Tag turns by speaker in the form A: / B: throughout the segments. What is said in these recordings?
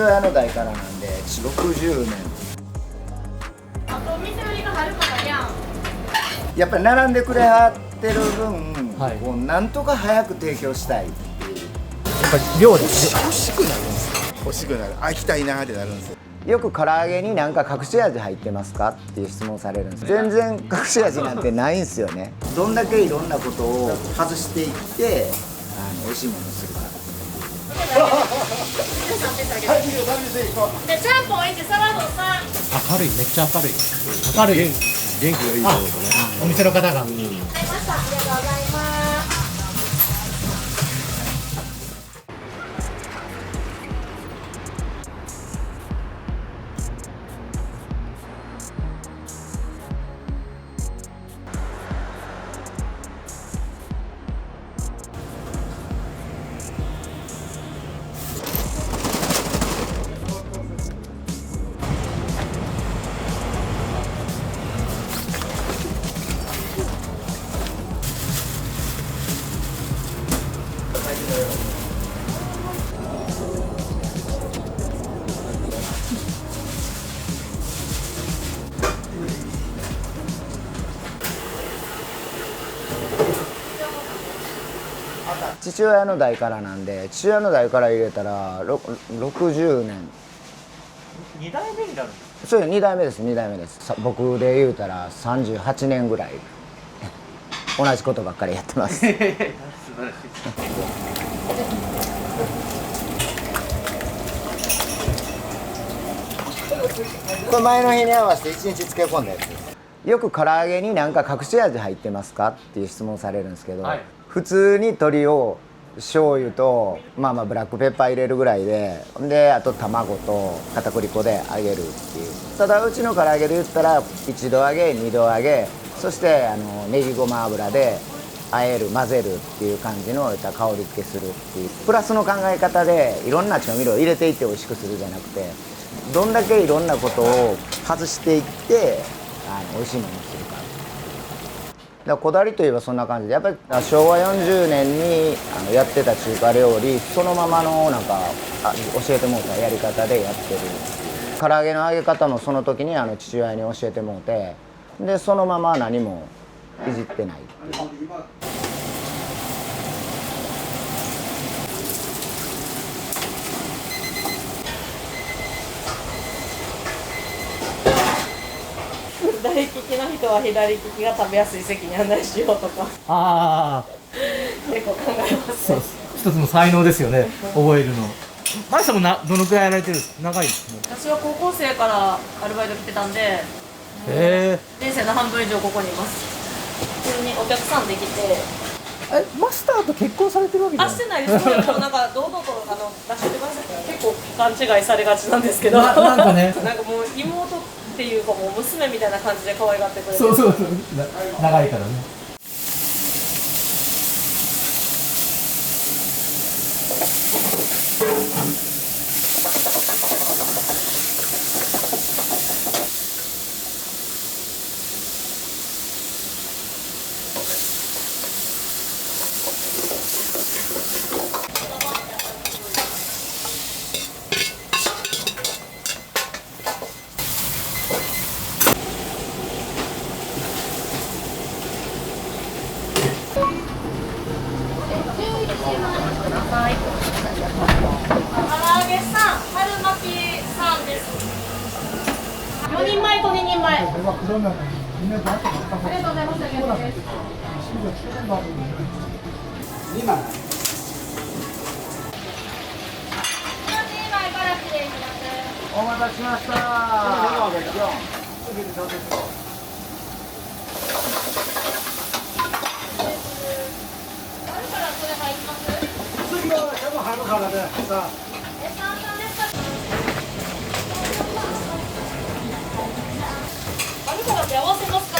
A: 親の代からなんで60年。
B: あとお店売りがはるかがやん。
A: やっぱり並んでくれはってる分、
C: はい
A: こうなんとか早く提供したいっていう。
C: やっぱり量です
D: 欲しくなるんですよ。欲しくなる。あ、行きたいなってなるんですよ。
A: よく唐揚げになんか隠し味入ってますかっていう質問されるんです。全然隠し味なんてないんですよね。どんだけいろんなことを外していって美味しいものにするか。
B: で、ちゃんぽん1、サラダ3。
C: 明るい、めっちゃ明るい。明るい。
D: 元気がいいと思う
C: お店の方が。
B: ありがとうございます。
A: 父親の代からなんで、父親の代から入れたら60年。
C: 2代目になるんです
A: そうです、2代目です、2代目です。僕で言うたら38年ぐらい同じことばっかりやってます。
C: 素晴らしい。
A: これ前の日に合わせて1日漬け込んだやつです。よく唐揚げになんか隠し味入ってますかっていう質問されるんですけど、
C: はい、
A: 普通に鶏を醤油とブラックペッパー入れるぐらいであと卵と片栗粉で揚げるっていう。ただうちの唐揚げで言ったら1度揚げ2度揚げ、そしてネギごま油で和える混ぜるっていう感じの香り付けするっていうプラスの考え方で、いろんな調味料を入れていって美味しくするじゃなくて、どんだけいろんなことを外していって美味しいものにするか。だからこだわりといえばそんな感じで、やっぱり昭和40年にやってた中華料理そのままのなんか教えてもらったやり方でやってる。唐揚げの揚げ方もその時に父親に教えてもらって、でそのまま何もいじってないっていう。
B: 左利きの人は左利きが食べやすい席に案内しようとか
C: ああ、
B: 結構考えます
C: そう
B: ね。
C: 一つの才能ですよね、覚えるの。マリさんもどのくらいやられてるんですか？長いですね。
B: 私は高校生からアルバイト来てたんで、
C: へえ。
B: 人生の半分以上ここにいます。普通にお客さんできて、
C: マスターと結婚されてるわけじゃない？
B: してないです。もうなんか堂々と出してください。結構勘違いされがちなんですけど、
C: なんかね
B: なんかもう妹っていうかもう娘みたいな感じで可愛がってくれて、
C: そう長いからね。
B: はい。唐揚げ3、春巻き3です。4人前と2人前。ありがとうございます。ありがとうです。2枚から失礼します。
A: お待たせしました。
B: 春からそれ入ります？
A: 次は多分春からでさ。
B: 春からって合わせますか？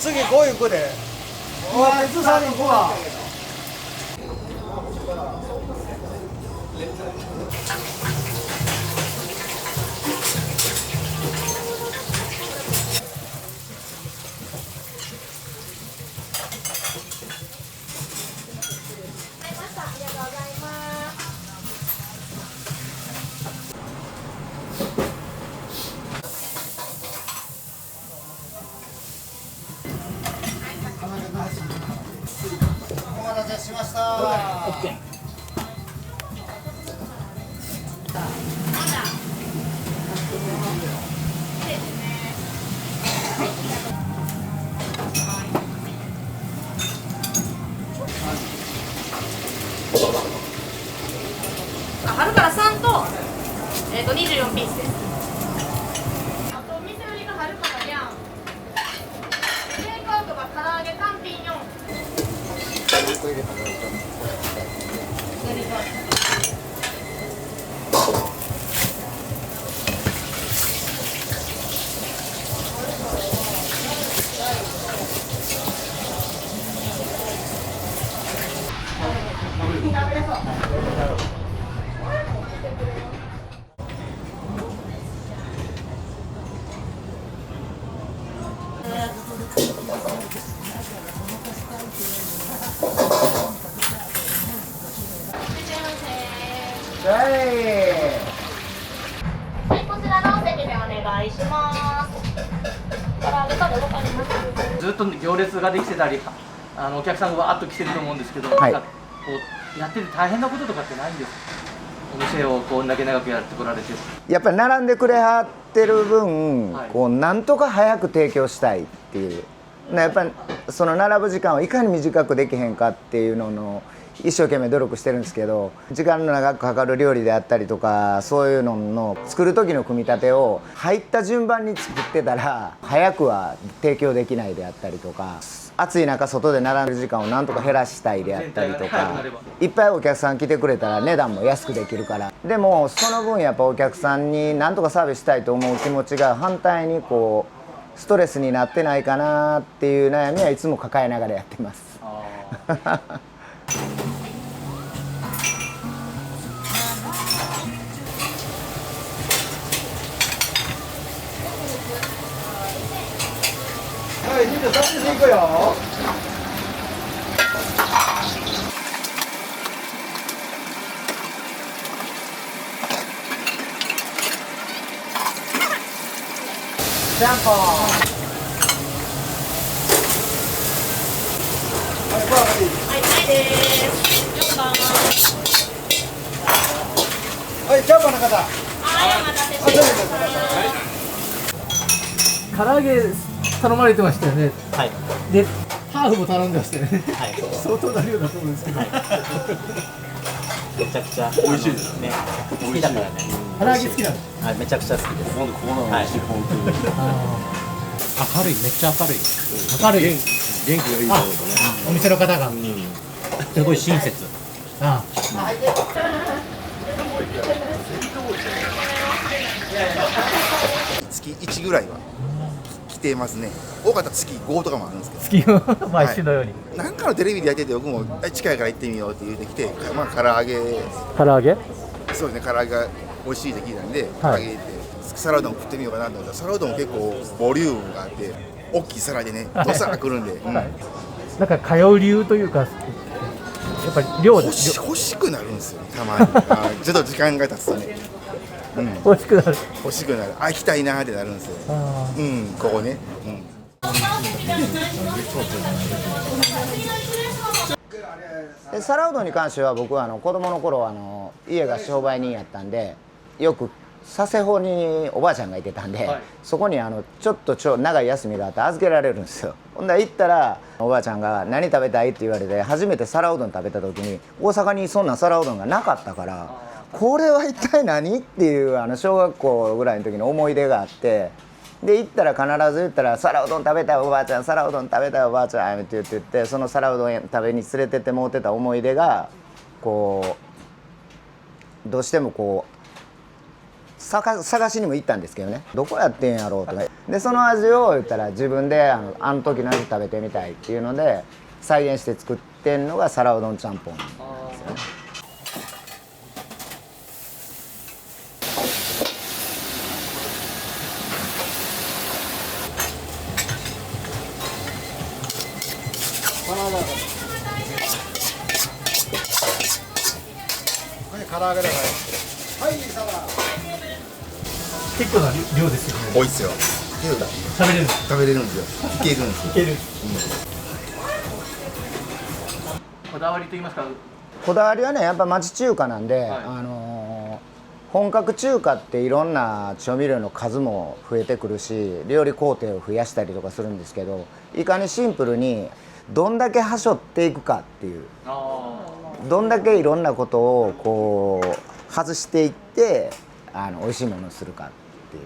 A: 次5行くで。お前いつさんに行くわ。
B: ありがとうございます。春から3と、24ピースです。あと、お店売りが春からやん。テイクアウトが唐揚げ単品4。はい、こちらのお席でお願いします。唐揚げ食べ分かります？
C: ずっと行列ができてたり、お客さんがわーっと来てると思うんですけど、
A: はい
C: なんかこうやってて大変なこととかってないんですか？お店をこんだけ長くやってこられて。
A: やっぱり並んでくれはってる分、
C: はい
A: こうなんとか早く提供したいっていう、やっぱりその並ぶ時間をいかに短くできへんかっていうのの一生懸命努力してるんですけど、時間の長くかかる料理であったりとか、そういうのの作る時の組み立てを入った順番に作ってたら早くは提供できないであったりとか、暑い中外で並ぶ時間をなんとか減らしたいであったりとか、いっぱいお客さん来てくれたら値段も安くできるから。でもその分やっぱお客さんになんとかサービスしたいと思う気持ちが反対にこうストレスになってないかなっていう悩みはいつも抱えながらやってます。はい、23いくよ。ジャンポン。
B: はい、ないです。4番。
A: はい、ジャンポンの方。
B: はい、お待たせしました。
C: 唐揚げ頼まれてましたよね。
E: はい。
C: で、ハーフも頼んでましたよね。
E: はい。
C: 相当な量だと思うんですけど。
E: めちゃくちゃ美味しいですね。好きだからね。
C: 唐揚げ好きなの？
E: はい、めちゃくちゃ好きです。
D: ここの美味しい、本当に。
C: 明るい、めっちゃ明るい。明るい。
D: 元気がいいだろうとね。
C: お店の方が。
E: すごい親切。
C: あ
D: 月1ぐらいは来てますね。多かったら月5とかもあるんですけど。
C: 月を毎週のように。
D: なんかのテレビでやってて僕も近いから行ってみようって言ってきて、まあ唐揚げ、
C: 唐揚げ？
D: そうですね、唐揚げが美味しいって聞いたんで、唐揚げってサラダも食ってみようかなと思ったら、サラダも結構ボリュームがあって大きい皿でね、どさら来るんで、
C: なんか通う理由というか、やっぱり量で
D: 欲しくなるんですよね、たまに。ちょっと時間が経つとね、
C: 欲しくなる。
D: 欲しくなる、行きたいなってなるんですよ。ここね。
A: で皿うどんに関しては僕は子供の頃家が商売人やったんで、よく佐世保におばあちゃんがいてたんで、そこにちょっと長い休みがあって預けられるんですよ。ほんで行ったらおばあちゃんが「何食べたい?」って言われて、初めて皿うどん食べた時に大阪にそんな皿うどんがなかったから、これは一体何っていう小学校ぐらいの時の思い出があって、で行ったら必ず言ったら「皿うどん食べたいおばあちゃん、皿うどん食べたいおばあちゃん」って言って、その皿うどん食べに連れてってもうてた思い出がこうどうしてもこう探しにも行ったんですけどね、どこやってんやろうとかで、その味を言ったら自分であの時の味食べてみたいっていうので再現して作ってんのが皿うどんちゃんぽんなんですよね。唐揚げだから。はい、サラダ。
C: 結構な量ですよね。
D: 多いっすよ。
C: 食べれる。
D: 食べれるんですよ。いけるんですよ。
C: いける。こだわりと言いますか。
A: こだわりはねやっぱ町中華なんで、
C: はい
A: 本格中華っていろんな調味料の数も増えてくるし料理工程を増やしたりとかするんですけど、いかにシンプルにどんだけはしょっていくかっていう、どんだけいろんなことをこう外していって美味しいものにするかっていう。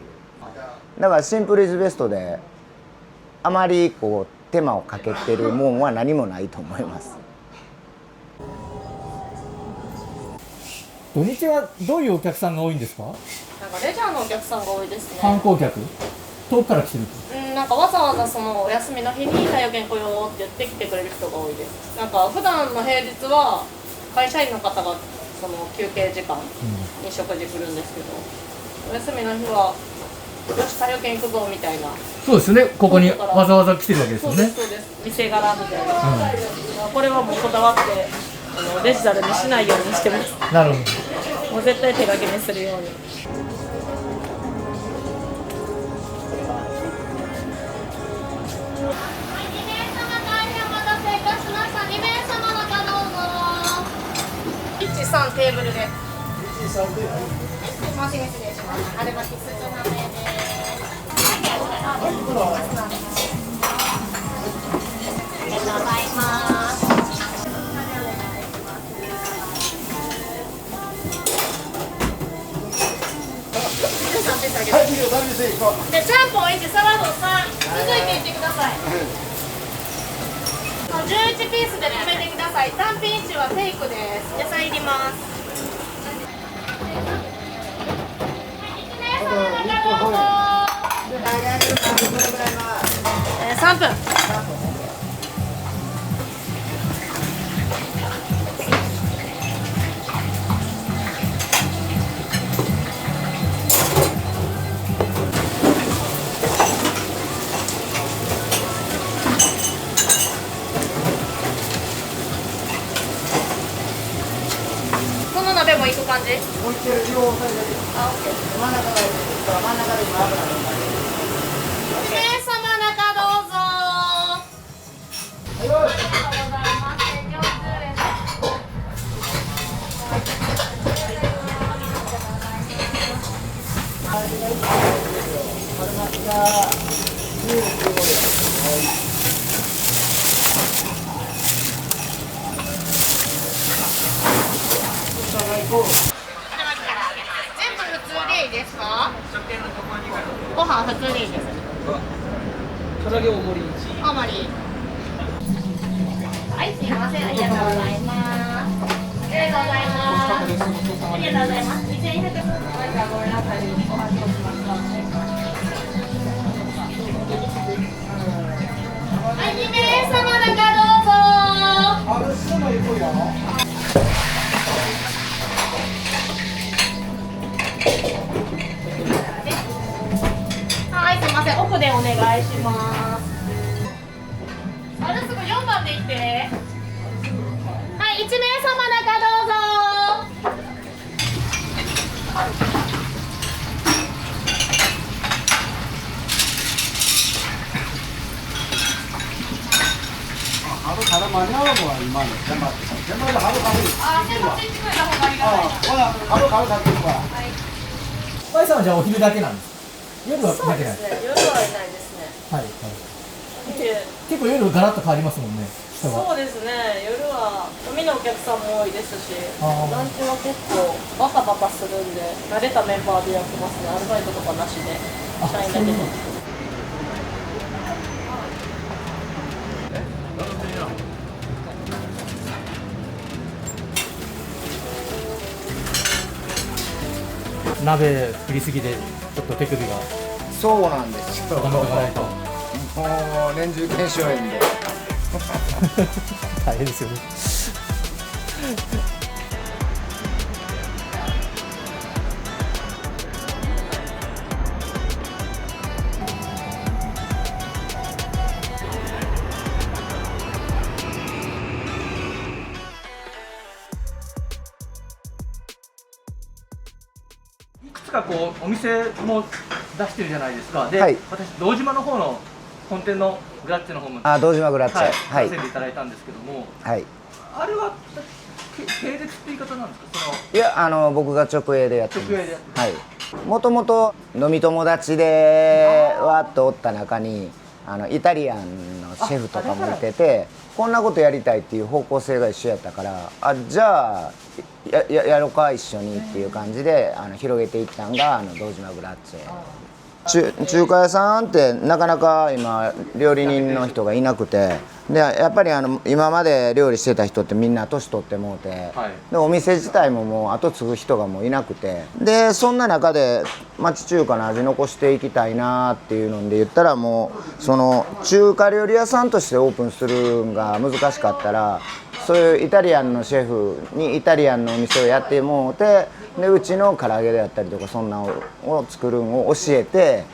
A: だからシンプルイズベストであまりこう手間をかけてるもんは何もないと思います。
C: 土日はどういうお客さんが多いんですか？
B: なんかレジャーのお客さんが多いですね。
C: 観光客、遠くから来てると。
B: なんかわざわざそのお休みの日に太陽圏来ようって言って来てくれる人が多いです。なんか普段の平日は会社員の方がその休憩時間に食事来るんですけど、お休みの日はよし太陽圏行くぞみたいな。
C: そうですね。ここにわざわざ来てるわけですよね。
B: そうです店柄みたいな、これはもうこだわってデジタルにしないようにしてます。
C: なるほど。
B: もう絶対手書きにするように。1、3テーブルで。1、3テーブル。マシン失礼します。春巻き少なめです。ありがとうございます。で、ちゃんぽん1、サラダ3、続いていってください。11ピースで止めてください。単品1はテイクです。野菜いります。3分。この鍋もいく感じ？もういってる量を抑えてる。あ、オッケー。真ん中がいいです。真ん中で今油がいい。お姫様中どうぞ。ありがとうございます。上手です全部普通でいいですか？ご飯普通でいいです。
C: 唐揚げ大盛り。
B: あまり。はい、すいません。ありがとうございます。ありがとうございます。ありがとうございます。2200円。ごめんなさい。お箸をしました。はい、2名様中どうぞ。はい、すみません。奥でお願いします。あれすぐ4番で行って。はい、1名様中どうぞ。
F: 春間に合うのは今の手間って手間で春買う。
B: あ、手持ちしてくれた方がありがたいです。
F: 春買うだけとか。
C: マイさんはじゃあお昼だけなんですか？夜は
B: そう
C: だけない。
B: ですね。夜はいないですね。
C: はい、はい。結構夜ガラッと変わりますもんね。人が。
B: そうですね。夜は飲みのお客さんも多いですし、
C: あー
B: ランチは結構バタバタするんで、慣れたメンバーでやってますね。アルバイトとかなしで、社員だけで。
C: 鍋振りすぎでちょっと手首が
A: そうなんですよ。
C: 頑張っていかないと
A: もう年中腱鞘炎で。
C: 大変ですよね。いくつかこうお店も出してるじゃないですか。で、
A: はい
C: 私堂島の方の本店のグラッチェの方も
A: あ、堂島グラッチェ。
C: はい、
A: はい
C: 出せていただいたんですけども、
A: はい。
C: あれは系列って言い方なんですか？
A: いや僕が直営でやってます。
C: 直営でやって
A: はい。もともと飲み友達でわっとおった中にイタリアンのシェフとかもいてて、こんなことやりたいっていう方向性が一緒やったから、じゃあやろうか一緒にっていう感じで広げていったんが堂島グラッチェ。中華屋さんってなかなか今料理人の人がいなくて、でやっぱり今まで料理してた人ってみんな年取ってもうて、
C: はい、
A: でお店自体ももう後継ぐ人がもういなくて、でそんな中で町中華の味残していきたいなっていうので言ったら、もうその中華料理屋さんとしてオープンするのが難しかったら、そういうイタリアンのシェフにイタリアンのお店をやってもうて、でうちの唐揚げであったりとかそんなを作るのを教えて、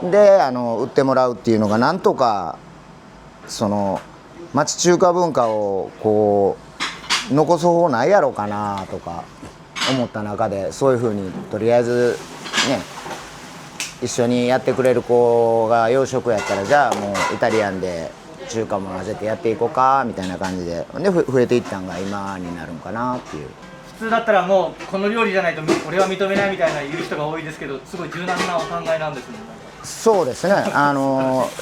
A: で売ってもらうっていうのがなんとかその町中華文化をこう残す方法ないやろうかなとか思った中で、そういうふうにとりあえずね一緒にやってくれる子が洋食やったら、じゃあもうイタリアンで中華も混ぜてやっていこうかみたいな感じで増えていったんが今になるんかなっていう。
C: 普通だったらもうこの料理じゃないと俺は認めないみたいな言う人が多いですけど、すごい柔軟なお考えなんですね。
A: そうですね。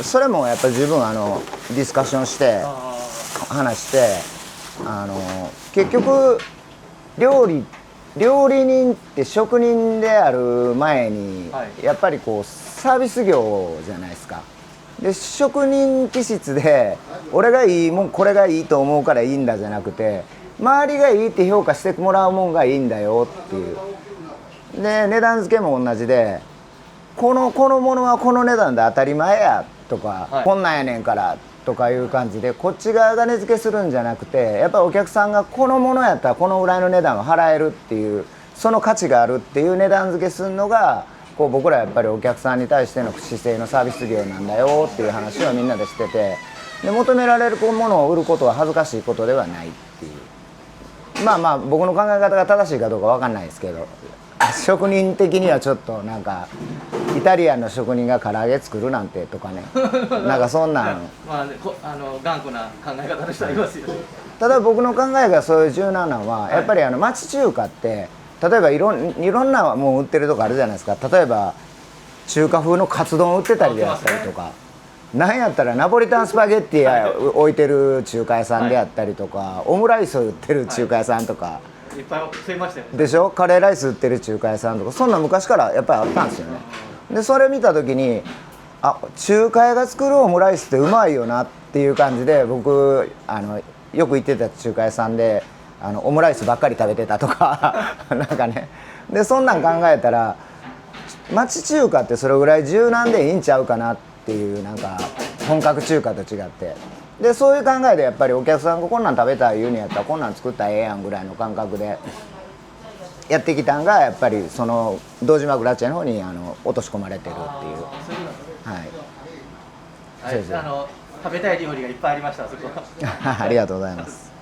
A: それもやっぱり十分ディスカッションして話して結局料理人って職人である前に、
C: はい、
A: やっぱりこうサービス業じゃないですか。で職人気質で俺がいいもんこれがいいと思うからいいんだじゃなくて、周りがいいって評価してもらうもんがいいんだよっていう。で値段付けも同じで、このものはこの値段で当たり前やとか、
C: はい、
A: こんなんやねんからとかいう感じで、こっち側が値付けするんじゃなくて、やっぱりお客さんがこのものやったらこのぐらいの値段を払えるっていう、その価値があるっていう値段付けするのがこう僕らやっぱりお客さんに対しての姿勢のサービス業なんだよっていう話をみんなでしてて、で求められるものを売ることは恥ずかしいことではないっていう、まあ僕の考え方が正しいかどうか分かんないですけど、職人的にはちょっとなんかイタリアンの職人が唐揚げ作るなんてとかねなんかそんなん
C: まあね、頑固な考え方の人はいますよね。
A: ただ僕の考えがそういう柔軟なのは、やっぱり町中華って例えばいろんなもん売ってるとこあるじゃないですか。例えば中華風のカツ丼売ってたりであったりとか、なんやったらナポリタンスパゲッティ置いてる中華屋さんであったりとか、オムライスを売ってる中華屋さんとか、
C: いっぱい増えましたよね。
A: でしょ。カレーライス売ってる中華屋さんとか、そんな昔からやっぱりあったんですよね。でそれ見た時に、中華屋が作るオムライスってうまいよなっていう感じで、僕よく行ってた中華屋さんでオムライスばっかり食べてたとかなんかね。でそんなん考えたら町中華ってそれぐらい柔軟でいいんちゃうかなっていう、なんか本格中華と違って、でそういう考えでやっぱりお客さんがこんなん食べたい言うにやったらこんなん作ったらええやんぐらいの感覚でやってきたんが、やっぱりその堂島グラッチェの方に落とし込まれてるっていう。はい。
C: はい、食べたい料理がいっぱいありました、そこは。
A: ありがとうございます。